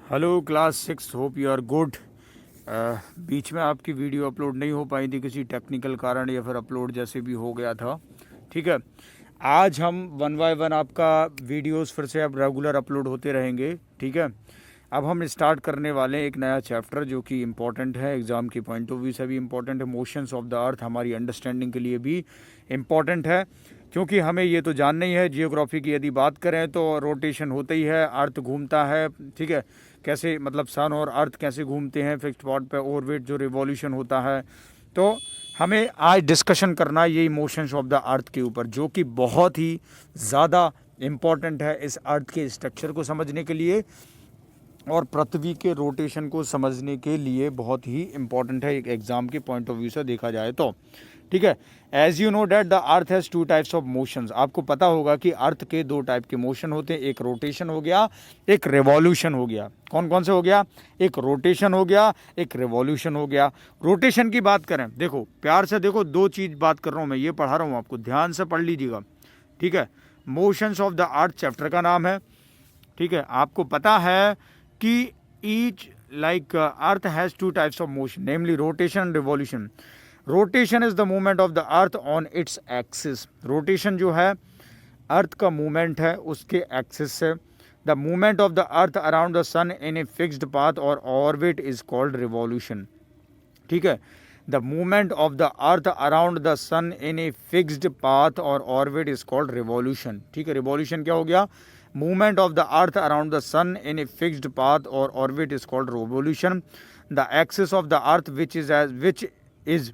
Hello class 6, hope you are good. बीच में आपकी वीडियो अपलोड नहीं हो पाई थी किसी टेक्निकल कारण या फिर अपलोड जैसे भी हो गया था। ठीक है, आज हम वन बाय वन आपका वीडियोस फिर से अब रेगुलर अपलोड होते रहेंगे। ठीक है, अब हम स्टार्ट करने वाले हैं एक नया चैप्टर जो कि इम्पॉर्टेंट है, एग्ज़ाम के पॉइंट ऑफ व्यू से भी इम्पॉर्टेंट है, मोशंस ऑफ द अर्थ हमारी अंडरस्टैंडिंग के लिए भी इम्पॉर्टेंट है, क्योंकि हमें ये तो जानना ही है। जियोग्राफी की यदि बात करें तो रोटेशन होता ही है, अर्थ घूमता है। ठीक है, कैसे मतलब सन और अर्थ कैसे घूमते हैं फिक्स्ड स्पॉट पे, ऑर्बिट जो रिवॉल्यूशन होता है। तो हमें आज डिस्कशन करना ये मोशंस ऑफ द अर्थ के ऊपर, जो कि बहुत ही ज़्यादा इम्पॉर्टेंट है इस अर्थ के स्ट्रक्चर को समझने के लिए और पृथ्वी के रोटेशन को समझने के लिए बहुत ही इम्पॉर्टेंट है एक एग्जाम के पॉइंट ऑफ व्यू से देखा जाए तो। ठीक है, as you know that the earth has two types of motions. आपको पता होगा कि अर्थ के दो टाइप के मोशन होते हैं, एक रोटेशन हो गया, एक रिवॉल्यूशन हो गया। कौन कौन से हो गया? एक रोटेशन हो गया, एक रिवॉल्यूशन हो गया। रोटेशन की बात करें, देखो प्यार से देखो, दो चीज़ बात कर रहा हूँ मैं, ये पढ़ा रहा हूँ आपको, ध्यान से पढ़ लीजिएगा। ठीक है, motions of the earth chapter का नाम है। ठीक है, आपको पता है कि each like earth has two types of motion, namely rotation and revolution. Rotation is the movement of the earth on its axis. Rotation जो है अर्थ का मूवमेंट है उसके एक्सिस से। The movement of the earth around the sun in a fixed path और orbit is called revolution. ठीक है, the movement of the earth around the sun in a fixed path और orbit is called revolution. ठीक है, revolution क्या हो गया? Movement of the earth around the sun in a fixed path or orbit is called revolution. The axis of the earth, which is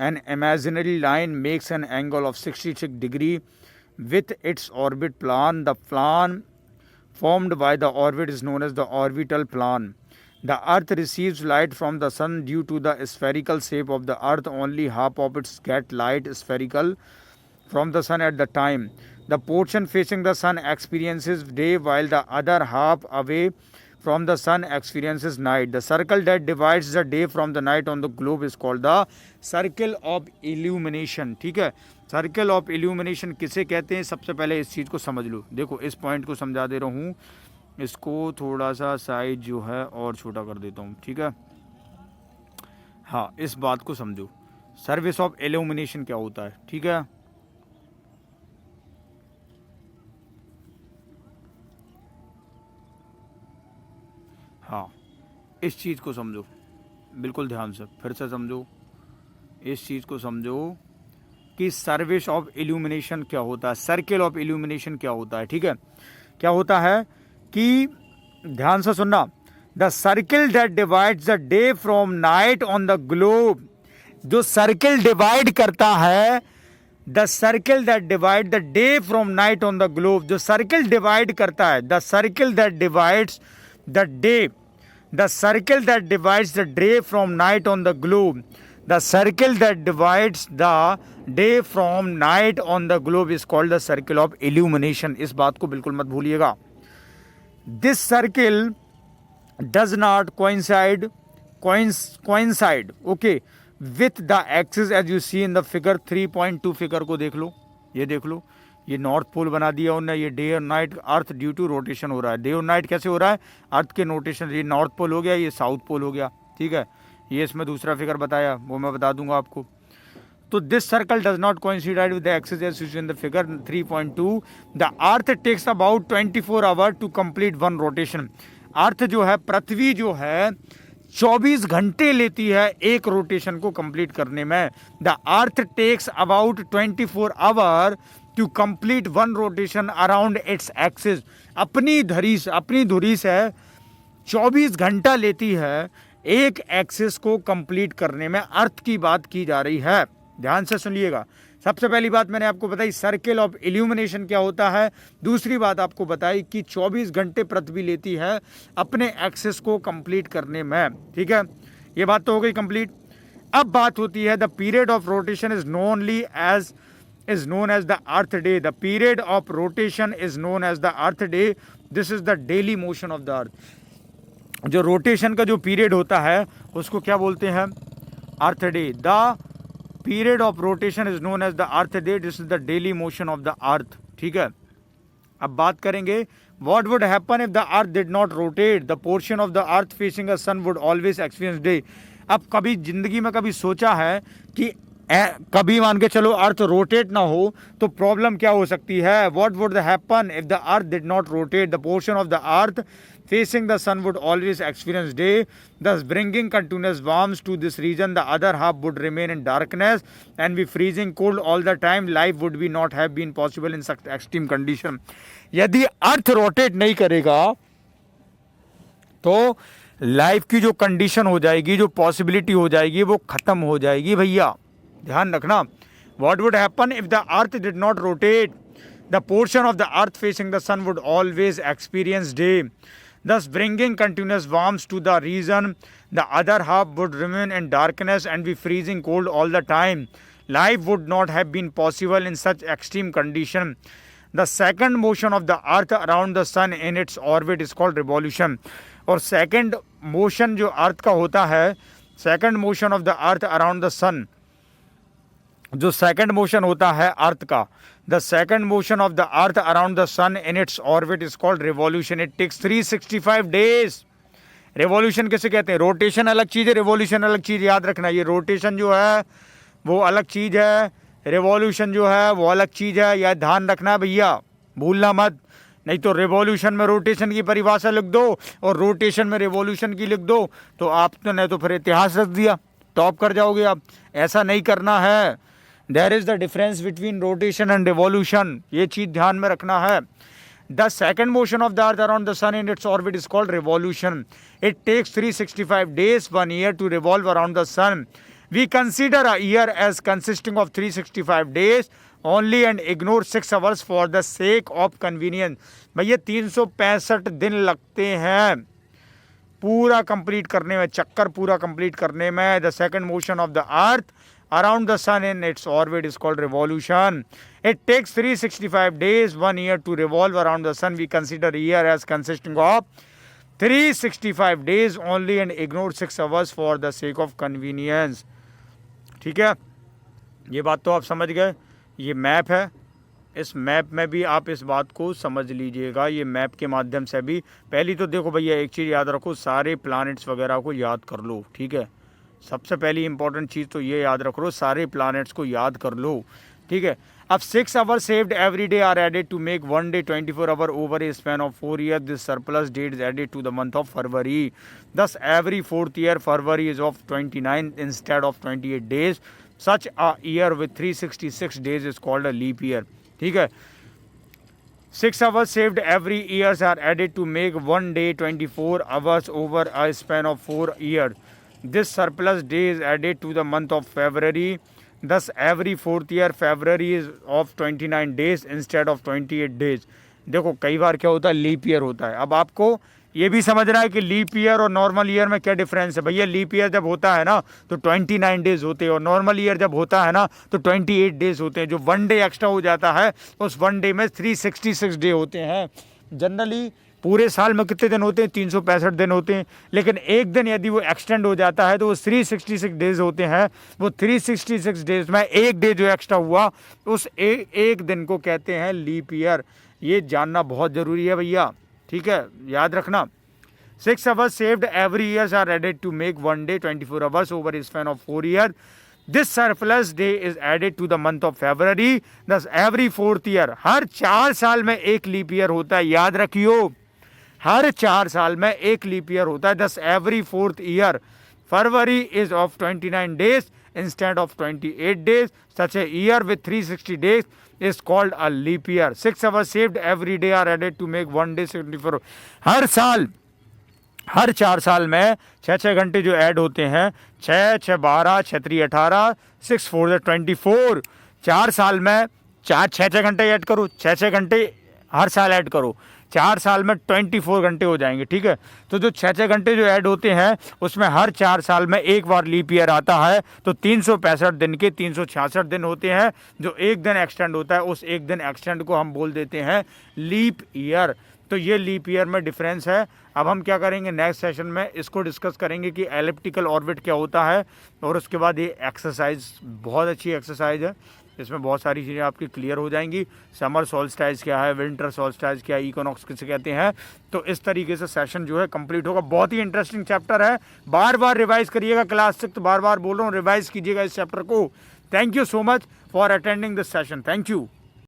an imaginary line, makes an angle of 66 degree with its orbit plan. The plan formed by the orbit is known as the orbital plan. The earth receives light from the sun due to the spherical shape of the earth. Only half of it gets light spherical from the sun at the time. The portion facing the sun experiences day while the other half away from the sun experiences night. The circle that divides the day from the night on the globe is called the circle of illumination. ठीक है, circle of illumination किसे कहते हैं? सबसे पहले इस चीज़ को समझ लो। देखो इस पॉइंट को समझा दे रहा हूँ, इसको थोड़ा सा साइज जो है और छोटा कर देता हूँ। ठीक है, हाँ इस बात को समझो, सर्विस ऑफ इल्यूमिनेशन क्या होता है। ठीक है, हाँ इस चीज़ को समझो, बिल्कुल ध्यान से फिर से समझो, इस चीज़ को समझो कि सर्विस ऑफ इल्यूमिनेशन क्या होता है, सर्किल ऑफ इल्यूमिनेशन क्या होता है। ठीक है, क्या होता है कि ध्यान से सुनना, the circle that divides the day from night on the globe. जो सर्किल डिवाइड करता है, the circle that divide the day from night on the globe, जो सर्किल डिवाइड करता है, the circle that divides the day, the circle that divides the day from night on the globe, the circle that divides the day from night on the globe is called the circle of illumination. इस बात को बिल्कुल मत भूलिएगा। This circle does not coincide okay with the axis as you see in the figure 3.2। Figure को देख लो, ये देख लो, ये नॉर्थ पोल बना दिया उन्होंने, ये डे और night earth due to rotation हो रहा है। डे और नाइट कैसे हो रहा है? अर्थ के रोटेशन। ये नॉर्थ पोल हो गया, ये साउथ पोल हो गया। ठीक है, ये इसमें दूसरा फिगर बताया, वो मैं बता दूंगा आपको। तो this circle does not coincide with the axis as in the figure 3.2। The earth takes about 24 hour to complete one rotation. Earth जो है, पृथ्वी जो है 24 घंटे लेती है एक रोटेशन को कंप्लीट करने में। The earth takes about 24 hour to complete one rotation around its axis. अपनी धुरी से 24 घंटा लेती है एक एक्सिस को कंप्लीट करने में। अर्थ की बात की जा रही है, ध्यान से सुनिएगा। सबसे पहली बात मैंने आपको बताई सर्किल ऑफ इल्यूमिनेशन क्या होता है। दूसरी बात आपको बताई कि 24 घंटे पृथ्वी लेती है अपने एक्सिस को कंप्लीट करने में। ठीक है, ये बात तो हो गई कंप्लीट। अब बात होती है the period of rotation is known as the earth day. The period of rotation is known as the earth day. This is the daily motion of the earth. जो रोटेशन का जो पीरियड होता है उसको क्या बोलते हैं? Earth day. The period of rotation is known as the earth day. This is the daily motion of the earth. ठीक है, अब बात करेंगे What would happen if the earth did not rotate? The portion of the earth facing the sun would always experience day. अब कभी जिंदगी में कभी सोचा है कि कभी मान के चलो अर्थ रोटेट ना हो तो प्रॉब्लम क्या हो सकती है? What would happen if the earth did not rotate? The portion of the earth facing the sun would always experience day, thus bringing continuous warmth to this region. The other half would remain in darkness and be freezing cold all the time. Life would be not have been possible in such extreme condition. यदि earth rotate नहीं करेगा तो life की जो condition हो जाएगी, जो possibility हो जाएगी, वो खत्म हो जाएगी भैया, ध्यान रखना. What would happen if the earth did not rotate? The portion of the earth facing the sun would always experience day, thus bringing continuous warmth to the region. The other half would remain in darkness and be freezing cold all the time. Life would not have been possible in such extreme condition. The second motion of the earth around the sun in its orbit is called revolution. और second motion जो earth का होता है, second motion of the earth around the sun, जो second motion होता है earth का, the second motion of the earth around the sun in its orbit is called revolution. It takes 365 days. Revolution किसे कहते हैं? रोटेशन अलग चीज़ है, revolution अलग चीज़. याद रखना, ये रोटेशन जो है वो अलग चीज़ है, रिवॉल्यूशन जो है वो अलग चीज़ है. यह ध्यान रखना भैया, भूलना मत. नहीं तो रिवॉल्यूशन में रोटेशन की परिभाषा लिख दो और रोटेशन में रिवॉल्यूशन की लिख दो तो आपने तो फिर इतिहास रख दिया, टॉप कर जाओगे आप. ऐसा नहीं करना है. There is the difference between rotation and revolution, ये चीज़ ध्यान में रखना है. The second motion of the earth around the sun in its orbit is called revolution. It takes 365 days, 1 year to revolve around the sun. We consider a year as consisting of 365 days only and ignore 6 hours for the sake of convenience. भैया 365 दिन लगते हैं पूरा complete करने में, चक्कर पूरा complete करने में. The second motion of the earth around the sun in its orbit is called revolution. It takes 365 days, 1 year to revolve around the sun. We consider a year as consisting of 365 days only and ignore 6 hours for the sake of convenience. ठीक है, ये बात तो आप समझ गए. ये map है, इस मैप में भी आप इस बात को समझ लीजिएगा. ये मैप के माध्यम से भी पहली तो देखो भैया, एक चीज़ याद रखो, सारे प्लैनेट्स वगैरह को याद कर लो. ठीक है, सबसे पहली इंपॉर्टेंट चीज़ तो ये याद रख लो, सारे प्लैनेट्स को याद कर लो. ठीक है, अब 6 hours saved every day are added to make one day 24 hour over a span of 4 years. This surplus date is added to the month of February. Thus every 4th year February is of 29 instead of 28 days. Such a year with 366 days is called a leap year. ठीक है, 6 hours saved every years are added to make one day 24 hours over a span of 4 years. This surplus day is added to the month of February. Thus every 4th year February is of 29 days instead of 28 days. देखो कई बार क्या होता है, leap year होता है. अब आपको ये भी समझना है कि लीप ईयर और नॉर्मल ईयर में क्या डिफरेंस है. भैया लीप ईयर जब होता है ना तो 29 डेज होते हैं और नॉर्मल ईयर जब होता है ना तो 28 डेज होते हैं. जो 1 डे एक्स्ट्रा हो जाता है उस 1 डे में 366 डे होते हैं. जनरली पूरे साल में कितने दिन होते हैं? 365 दिन होते हैं. लेकिन एक दिन यदि वो एक्सटेंड हो जाता है तो वो 366 डेज होते हैं. वो 366 डेज में एक डे जो एक्स्ट्रा हुआ उस एक दिन को कहते हैं लीप ईयर. ये जानना बहुत ज़रूरी है भैया. ठीक है, याद रखना. 6 hours saved every year are added to make one day 24 hours over a span of 4 years. This surplus day is added to the month of February. Thus every 4th year, हर 4 साल में एक लीप ईयर होता है. याद रखियो, हर 4 साल में एक लीप ईयर होता है. Thus every 4th year February is of 29 days instead of 28 days. Such a year with 360 days is called a leap year. 6 hours saved every day are added to make one day 74. हर साल, हर 4 साल में 6 घंटे जो add होते हैं, 6 6 12 6 3 18 6 4 24. 4 साल में 6 घंटे ऐड करो, 6 घंटे हर साल ऐड करो, 4 साल में 24 घंटे हो जाएंगे. ठीक है, तो जो 6 घंटे जो ऐड होते हैं उसमें हर 4 साल में एक बार लीप ईयर आता है. तो 365 दिन के 366 दिन होते हैं. जो एक दिन एक्सटेंड होता है उस एक दिन एक्सटेंड को हम बोल देते हैं लीप ईयर. तो ये लीप ईयर में डिफरेंस है. अब हम क्या करेंगे, नेक्स्ट सेशन में इसको डिस्कस करेंगे कि एलिप्टिकल ऑर्बिट क्या होता है. और उसके बाद ये एक्सरसाइज बहुत अच्छी एक्सरसाइज है, इसमें बहुत सारी चीज़ें आपकी क्लियर हो जाएंगी। समर सोल्स्टाइज क्या है, विंटर सोल्स्टाइज क्या है, इक्विनॉक्स किसे कहते हैं। तो इस तरीके से सेशन जो है कंप्लीट होगा। बहुत ही इंटरेस्टिंग चैप्टर है, बार बार रिवाइज करिएगा। क्लास 6 बार बार बोल रहा हूँ, रिवाइज कीजिएगा इस चैप्टर को। Thank you so much for attending this session. Thank you.